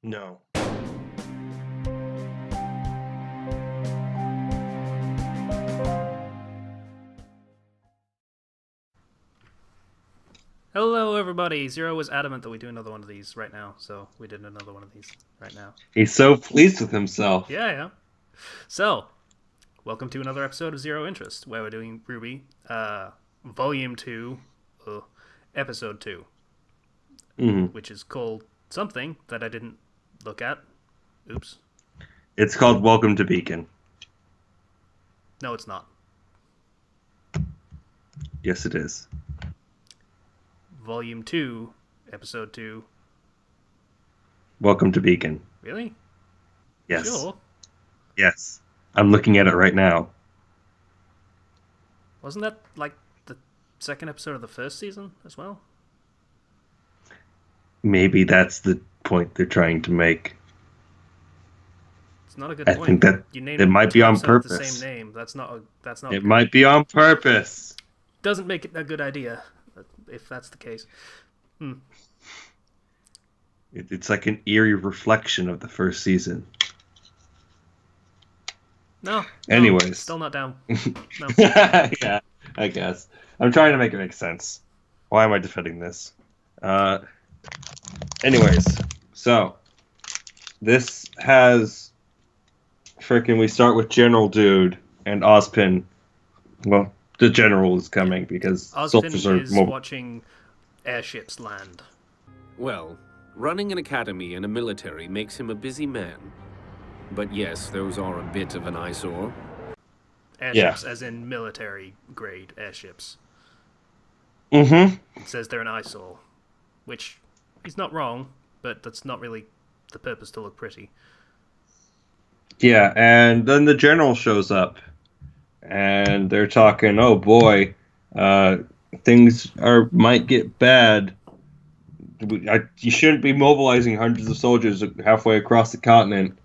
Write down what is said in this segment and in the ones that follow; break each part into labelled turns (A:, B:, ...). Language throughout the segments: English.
A: No.
B: Hello, everybody. Zero was adamant that we do another one of these right now, so we did another one of these right now.
A: He's so pleased with himself.
B: Yeah. So, welcome to another episode of Zero Interest, where we're doing RWBY, Volume 2, Episode 2, which is called something that I didn't look at. Oops.
A: It's called Welcome to Beacon.
B: No, it's not.
A: Yes, it is.
B: Volume 2, Episode 2.
A: Welcome to Beacon.
B: Really?
A: Yes.
B: Sure.
A: Yes. I'm looking at it right now.
B: Wasn't that, like, the second episode of the first season as well?
A: Maybe that's the point they're trying to make.
B: It's not a good
A: I
B: point.
A: think that
B: You named
A: it might be
B: two
A: on
B: episodes the
A: purpose.
B: same name. That's not.
A: It
B: good.
A: might be on purpose.
B: Doesn't make it a good idea, if that's the case.
A: It's like an eerie reflection of the first season.
B: No.
A: Anyways.
B: Still not down. No.
A: Yeah, I guess. I'm trying to make it make sense. Why am I defending this? Anyways, so this has we start with General Dude and Ozpin. Well, the General is coming because soldiers are
B: Ozpin is
A: mobile.
B: watching airships land.
C: Well, running an academy and a military makes him a busy man. But yes, those are a bit of an eyesore.
B: Airships, as in military-grade airships.
A: Mm-hmm.
B: It says they're an eyesore, which he's not wrong, but that's not really the purpose to look pretty.
A: Yeah, and then the General shows up, and they're talking, oh boy, things might get bad. You shouldn't be mobilizing hundreds of soldiers halfway across the continent.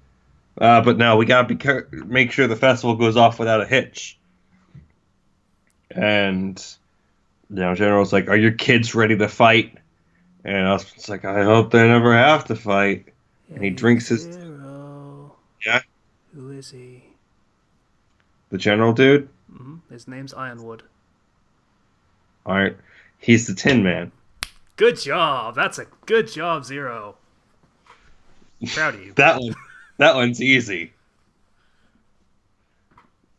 A: But no, we gotta make sure the festival goes off without a hitch. And General's like, "Are your kids ready to fight?" And Austin's like, "I hope they never have to fight." And he drinks his.
B: Zero.
A: Yeah.
B: Who is he?
A: The General dude.
B: His name's Ironwood.
A: All right, he's the Tin Man.
B: Good job. That's a good job, Zero. Proud of you.
A: That one's easy.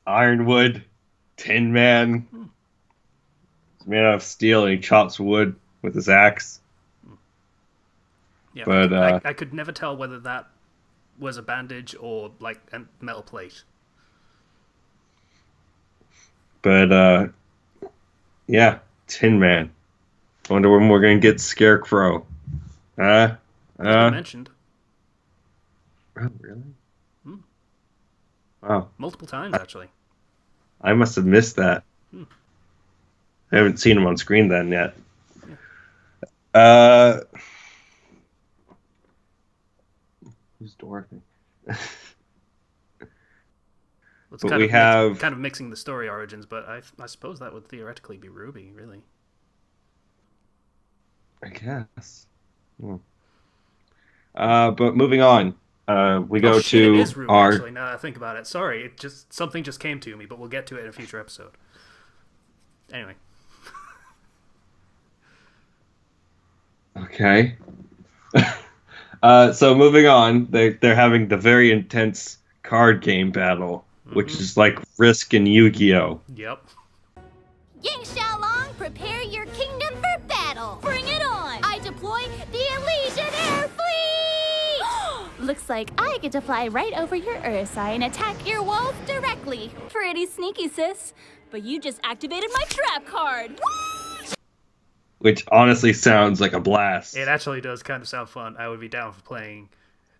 A: Ironwood, Tin Man. He's made out of steel and he chops wood with his axe.
B: Yeah,
A: But
B: I could never tell whether that was a bandage or like a metal plate.
A: But yeah, Tin Man. I wonder when we're gonna get Scarecrow.
B: You mentioned
A: Oh, really? Wow,
B: multiple times actually.
A: I must have missed that. I haven't seen him on screen then yet. Who's Dorothy?
B: It's
A: But
B: kind
A: we
B: of
A: have-
B: kind of mixing the story origins, but I suppose that would theoretically be RWBY, really.
A: I guess. But moving on, we go
B: It
A: to
B: is RWBY,
A: our.
B: actually. Now that I think about it, sorry, something just came to me, but we'll get to it in a future episode. Anyway,
A: Okay. So moving on, they're having the very intense card game battle, which is like Risk and Yu-Gi-Oh.
B: yep.
D: Ying Xiaolong, prepare your kingdom for battle! Bring it on! I deploy the Elysian Air Fleet! Looks like I get to fly right over your Ursai and attack your wolf directly. Pretty sneaky, sis. But you just activated my trap card!
A: Which honestly sounds like a blast.
B: It actually does kind of sound fun. I would be down for playing.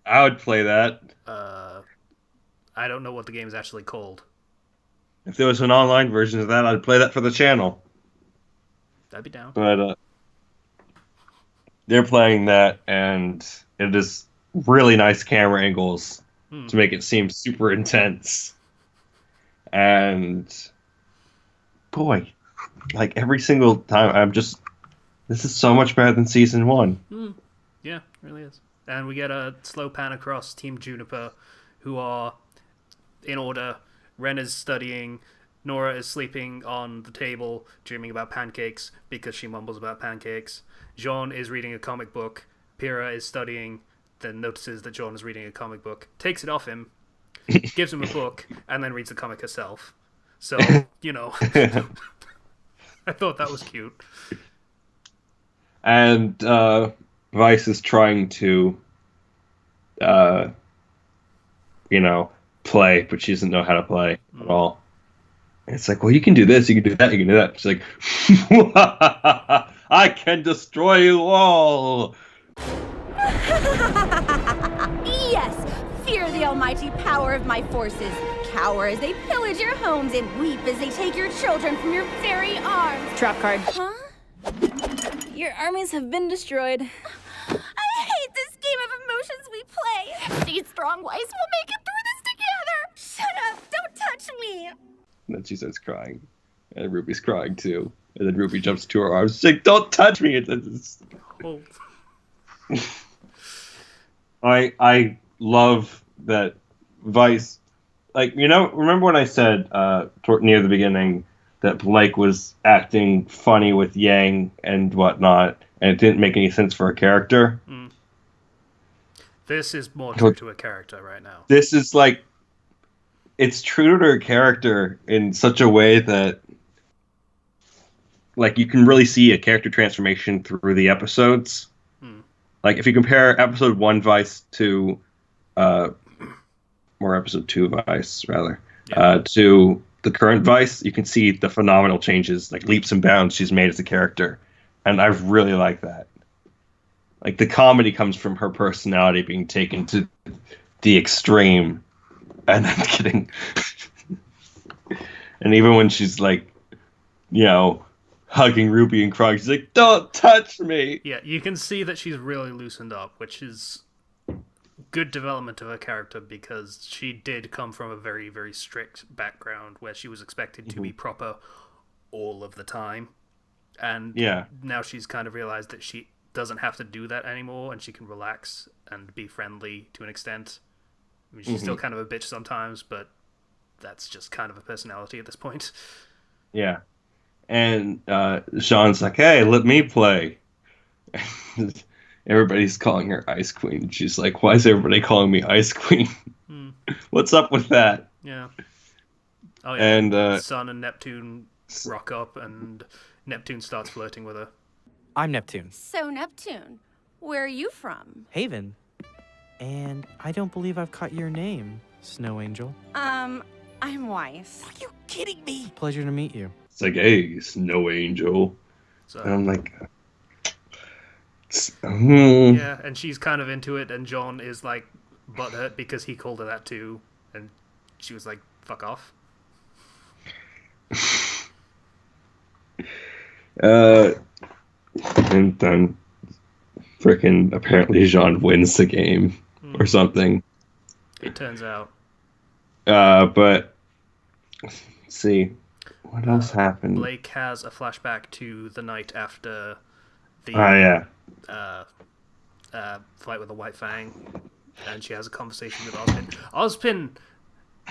A: I would play that.
B: I don't know what the game is actually called.
A: If there was an online version of that, I'd play that for the channel.
B: I'd be down.
A: But they're playing that, and it is really nice camera angles to make it seem super intense. And boy, like every single time, this is so much better than season 1.
B: Yeah, it really is. And we get a slow pan across Team Juniper, who are in order. Ren is studying. Nora is sleeping on the table, dreaming about pancakes because she mumbles about pancakes. Jean is reading a comic book. Pyrrha is studying, then notices that Jean is reading a comic book, takes it off him, gives him a book, and then reads the comic herself. So, you know, I thought that was cute.
A: And Vice is trying to, play, but she doesn't know how to play at all. And it's like, well, you can do this, you can do that, you can do that. She's like, I can destroy you all.
D: Yes, fear the almighty power of my forces. Cower as they pillage your homes and weep as they take your children from your very arms.
E: Trap card.
D: Huh?
E: Your armies have been destroyed.
D: I hate this game of emotions we play. Stay strong, Weiss. We'll make it through this together. Shut up. Don't touch me.
A: And then she starts crying. And Ruby's crying too. And then Ruby jumps to her arms. She's like, don't touch me.
B: Oh.
A: I love that Vice, remember when I said near the beginning that Blake was acting funny with Yang and whatnot, and it didn't make any sense for a character?
B: Mm. This is more true to a character right now.
A: This is it's true to her character in such a way that you can really see a character transformation through the episodes. If you compare episode 1 Vice to or episode 2 Vice rather, to the current Vice, you can see the phenomenal changes, leaps and bounds she's made as a character. And I really like that. The comedy comes from her personality being taken to the extreme and then getting and even when she's hugging Ruby and crying, she's like, don't touch me.
B: Yeah, you can see that she's really loosened up, which is good development of her character because she did come from a very, very strict background where she was expected to be proper all of the time. And now she's kind of realized that she doesn't have to do that anymore and she can relax and be friendly to an extent. I mean, she's still kind of a bitch sometimes, but that's just kind of a personality at this point.
A: Yeah. And Sean's like, hey, let me play. Everybody's calling her Ice Queen. She's like, why is everybody calling me Ice Queen? What's up with that?
B: Yeah. Oh, yeah.
A: And
B: Sun and Neptune rock up, and Neptune starts flirting with her.
F: I'm Neptune.
D: So, Neptune, where are you from?
F: Haven. And I don't believe I've caught your name, Snow Angel.
D: I'm Weiss.
F: Are you kidding me? Pleasure to meet you.
A: It's like, hey, Snow Angel.
B: So,
A: and I'm like,
B: yeah, and she's kind of into it, and John is butthurt because he called her that too, and she was like, fuck off.
A: And then frickin' apparently Jean wins the game or something.
B: It turns out.
A: But let's see. What else happened?
B: Blake has a flashback to the night after the fight with the White Fang, and she has a conversation with Ozpin. Ozpin,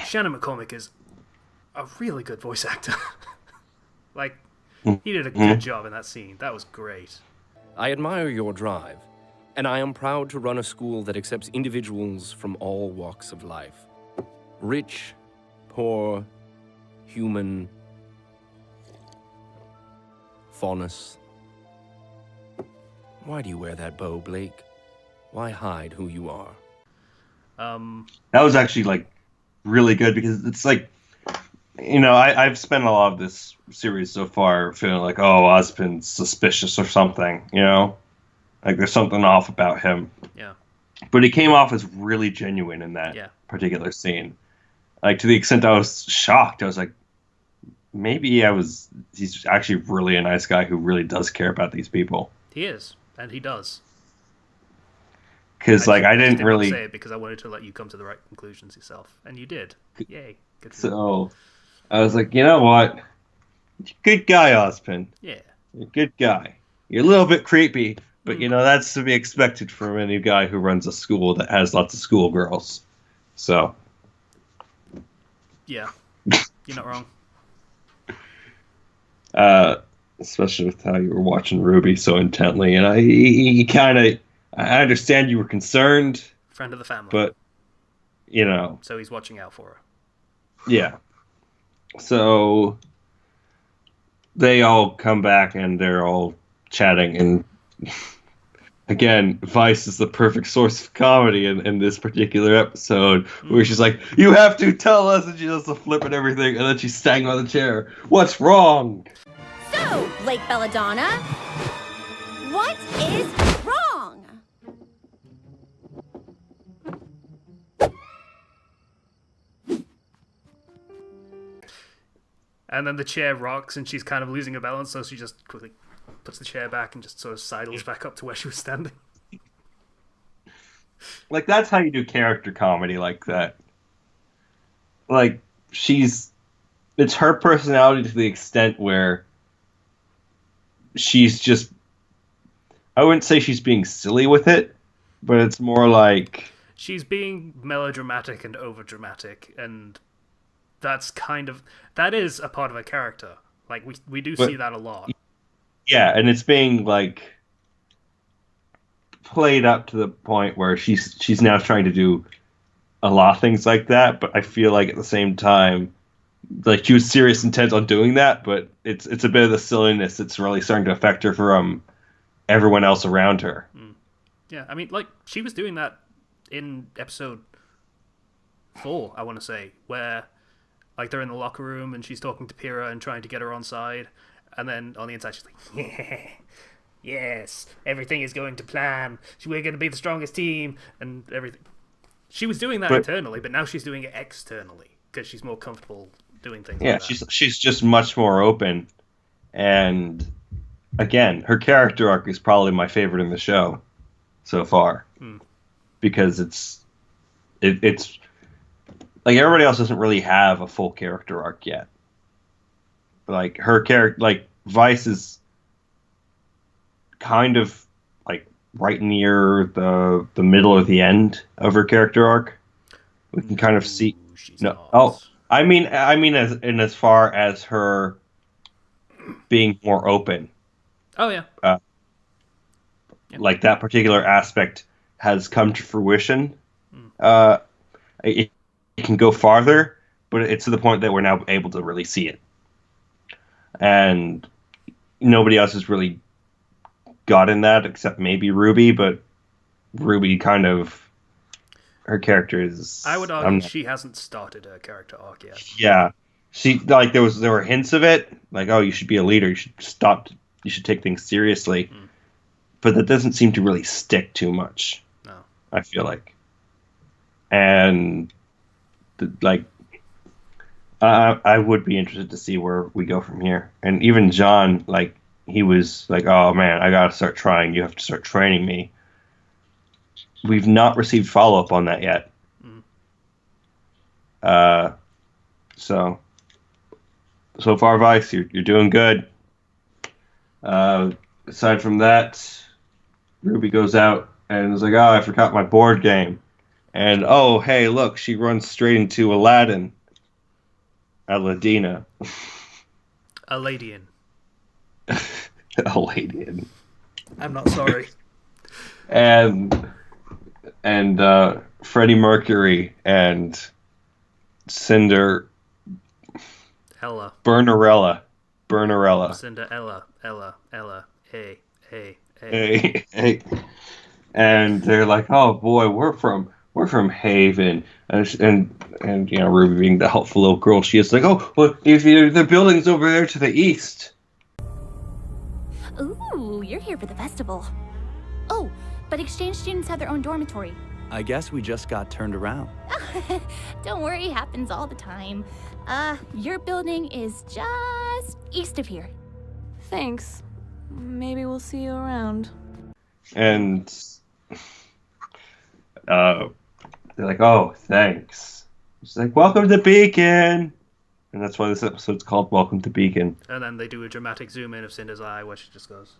B: Shannon McCormick is a really good voice actor. He did a good job in that scene. That was great.
C: I admire your drive, and I am proud to run a school that accepts individuals from all walks of life. Rich, poor, human, faunus. Why do you wear that bow, Blake? Why hide who you are?
A: That was actually really good because it's I've spent a lot of this series so far feeling like, oh, Ozpin's suspicious or something, there's something off about him.
B: Yeah.
A: But he came off as really genuine in that particular scene. To the extent I was shocked. I was like, maybe he's actually really a nice guy who really does care about these people.
B: He is, and he does.
A: Because I didn't really
B: say it because I wanted to let you come to the right conclusions yourself, and you did. Yay! Good for you.
A: So I was like, you know what? Good guy, Ozpin.
B: Yeah.
A: You're a good guy. You're a little bit creepy, But, that's to be expected from any guy who runs a school that has lots of schoolgirls. So.
B: Yeah. You're not wrong.
A: Especially with how you were watching RWBY so intently. And I understand you were concerned.
B: Friend of the family.
A: But,
B: So he's watching out for her.
A: Yeah. So they all come back and they're all chatting, and again, Vice is the perfect source of comedy in this particular episode, where she's like, "You have to tell us," and she does the flip and everything, and then she's standing on the chair. What's wrong?
D: So, Lake Belladonna, what is wrong?
B: And then the chair rocks and she's kind of losing her balance, so she just quickly puts the chair back and just sort of sidles back up to where she was standing.
A: Like, that's how you do character comedy like that. Like, it's her personality to the extent where she's just, I wouldn't say she's being silly with it, but it's more like...
B: She's being melodramatic and overdramatic, and that is a part of her character. Like, we do see that a lot.
A: Yeah, and it's being, like, played up to the point where she's now trying to do a lot of things like that, but I feel like at the same time, like, she was serious intent on doing that, but it's a bit of the silliness that's really starting to affect her from everyone else around her.
B: Yeah, I mean, like, she was doing that in episode 4, I want to say, where, like, they're in the locker room and she's talking to Pyrrha and trying to get her on side, and then on the inside she's like, yeah, yes, everything is going to plan, we're going to be the strongest team, and everything. She was doing that internally, but now she's doing it externally, because she's more comfortable doing things like that.
A: She's just much more open, and, again, her character arc is probably my favorite in the show so far. Because it's like, everybody else doesn't really have a full character arc yet. Like, her character, like, Vice is kind of, like, right near the middle or the end of her character arc. We can kind of see. I mean, as far as her being more open.
B: Oh yeah.
A: Like, that particular aspect has come to fruition. It can go farther, but it's to the point that we're now able to really see it. And nobody else has really gotten that except maybe RWBY, but RWBY kind of, her character is...
B: I would argue she hasn't started her character arc yet.
A: Yeah. She, like, there were hints of it, like, oh, you should be a leader, you should take things seriously. But that doesn't seem to really stick too much.
B: No.
A: I feel like. And, I would be interested to see where we go from here. And even John, like, he was like, oh man, I gotta start trying. You have to start training me. We've not received follow-up on that yet. So far, Vice, you're doing good. Aside from that, RWBY goes out and is like, oh, I forgot my board game. And, oh, hey, look, she runs straight into Aladdina.
B: Aladian.
A: Aladian.
B: I'm not sorry.
A: And Freddie Mercury and Cinder...
B: Ella.
A: Bernarella.
B: Cinderella. Ella. Hey.
A: And they're like, oh boy, we're from Haven, and RWBY being the helpful little girl she is, like, oh, well, if the building's over there to the east.
D: Ooh, you're here for the festival. Oh, but exchange students have their own dormitory.
F: I guess we just got turned around.
D: Don't worry, it happens all the time. Your building is just east of here.
E: Thanks. Maybe we'll see you around.
A: And they're like, oh, thanks. She's like, welcome to Beacon. And that's why this episode's called Welcome to Beacon.
B: And then they do a dramatic zoom in of Cinder's eye where she just goes.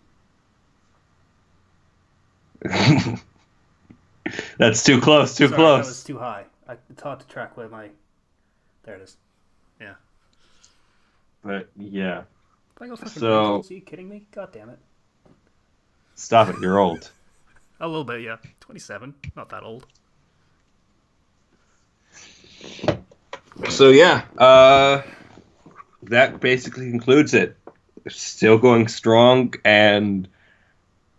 A: That's too close. Too
B: Sorry,
A: close.
B: that was too high. It's hard to track where my... There it is. Yeah.
A: But yeah.
B: If I go fucking
A: So-
B: regions, are you kidding me? God damn it.
A: Stop it. You're old.
B: A little bit, yeah. 27. Not that old.
A: So yeah, that basically concludes it. Still going strong, and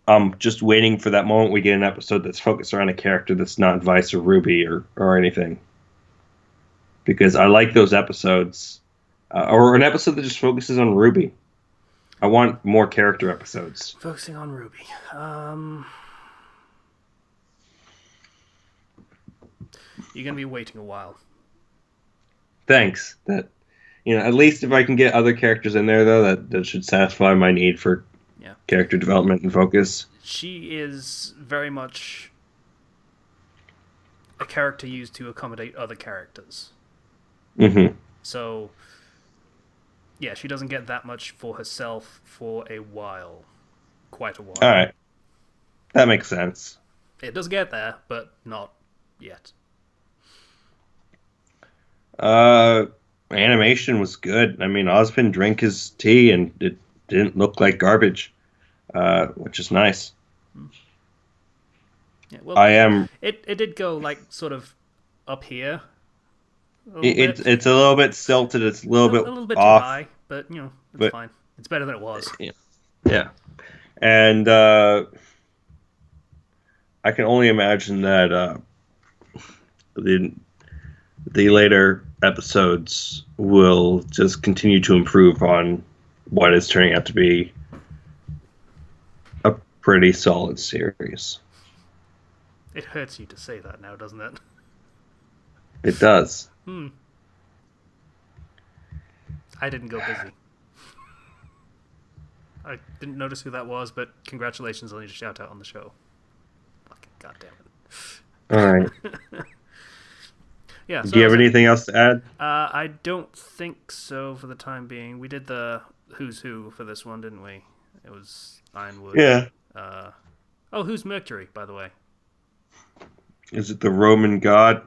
A: I'm just waiting for that moment we get an episode that's focused around a character that's not Vice or RWBY or anything. Because I like those episodes, or an episode that just focuses on RWBY. I want more character episodes.
B: Focusing on RWBY. You're gonna be waiting a while.
A: Thanks. That, at least if I can get other characters in there, though, that should satisfy my need for character development and focus.
B: She is very much a character used to accommodate other characters.
A: Mm-hmm.
B: So, yeah, she doesn't get that much for herself for a while. Quite a while.
A: All right. That makes sense.
B: It does get there, but not yet.
A: Animation was good. I mean, Ozpin drank his tea and it didn't look like garbage, which is nice.
B: Yeah, well, It did go like sort of up here.
A: It's a little bit stilted. It's a little bit
B: too
A: off.
B: high, but it's fine. It's better than it was.
A: Yeah, and I can only imagine that the later episodes will just continue to improve on what is turning out to be a pretty solid series.
B: It hurts you to say that now, doesn't it?
A: It does.
B: I didn't go busy. I didn't notice who that was, but congratulations on your shout out on the show. Fucking goddamn it.
A: All right.
B: Yeah. So
A: do you have anything else to add?
B: I don't think so for the time being. We did the who's who for this one, didn't we? It was Ironwood.
A: Yeah.
B: Who's Mercury, by the way?
A: Is it the Roman god?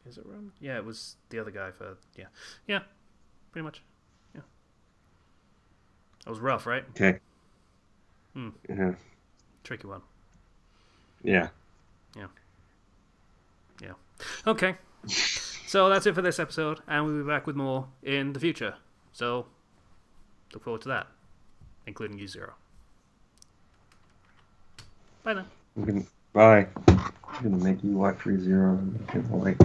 B: Is it Roman? Yeah, it was the other guy for... Yeah, pretty much. Yeah. That was rough, right?
A: Okay. Yeah.
B: Tricky one.
A: Yeah.
B: Okay. So that's it for this episode, and we'll be back with more in the future. So, look forward to that, including you, Zero. Bye then.
A: Bye. I'm going to make you watch ReZero and make it like